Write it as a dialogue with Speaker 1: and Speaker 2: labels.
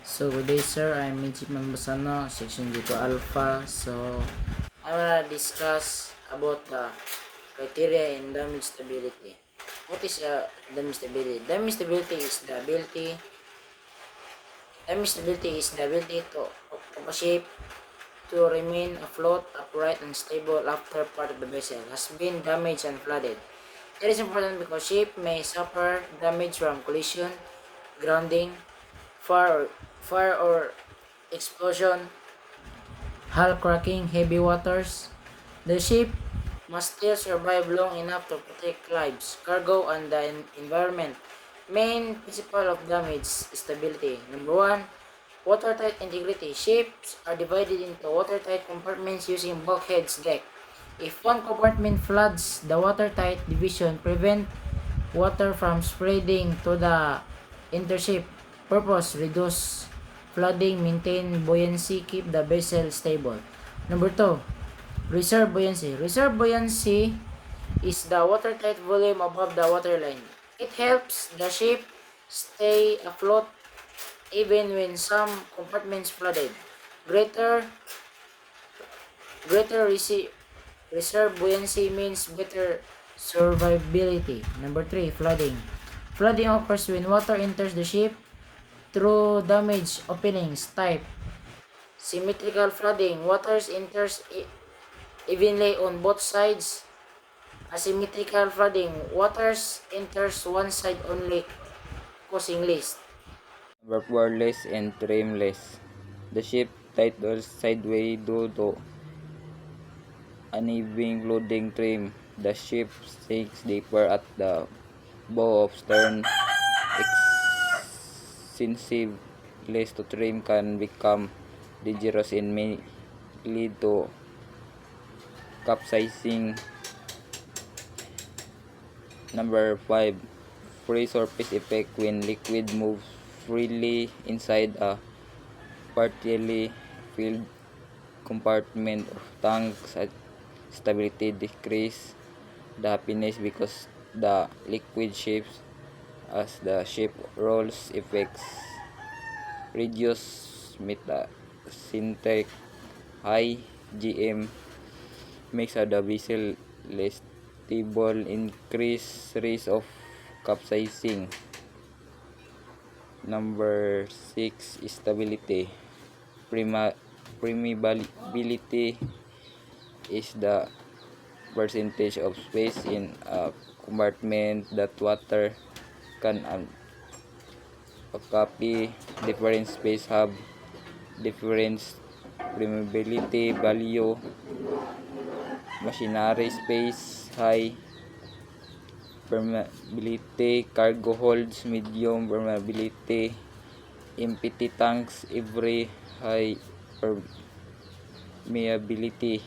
Speaker 1: So good day sir, I'm Minchip Mambasano, section G2 Alpha. So I wanna discuss about the criteria in damage stability. What is damage stability? Damage stability is the ability of a ship to remain afloat, upright, and stable after part of the vessel has been damaged and flooded. It is important because ship may suffer damage from collision, grounding, fire or explosion, hull cracking, heavy waters. The ship must still survive long enough to protect lives, cargo, and the environment. Main principle of damage stability. Number 1, watertight integrity. Ships are divided into watertight compartments using bulkheads deck. If one compartment floods, the watertight division prevent water from spreading to the intership. Purpose: reduce flooding, maintain buoyancy, keep the vessel stable. Number 2, reserve buoyancy. Reserve buoyancy is the watertight volume above the waterline. It helps the ship stay afloat even when some compartments flooded. Greater greater reserve buoyancy means better survivability. Number 3, flooding. Flooding occurs when water enters the ship through damaged openings. Type: symmetrical flooding. Water enters evenly on both sides. Asymmetrical flooding. Water enters one side only, causing leaks.
Speaker 2: Warless and trimless. The ship titles sideways due to uneven loading trim. The ship sinks deeper at the bow of stern. Excessive less to trim can become dangerous and may lead to capsizing. Number 5. Free surface effect. When liquid moves freely inside a partially filled compartment of tanks, stability decrease the happiness because the liquid shifts as the ship rolls. Effects: reduce meta-synthetic high GM, makes the vessel less stable, increase risk of capsizing. Number 6, stability. Permeability is the percentage of space in a compartment that water can occupy. Different space have different permeability value. Machinery space, high permeability. Cargo holds, medium permeability. Empty tanks, every high permeability.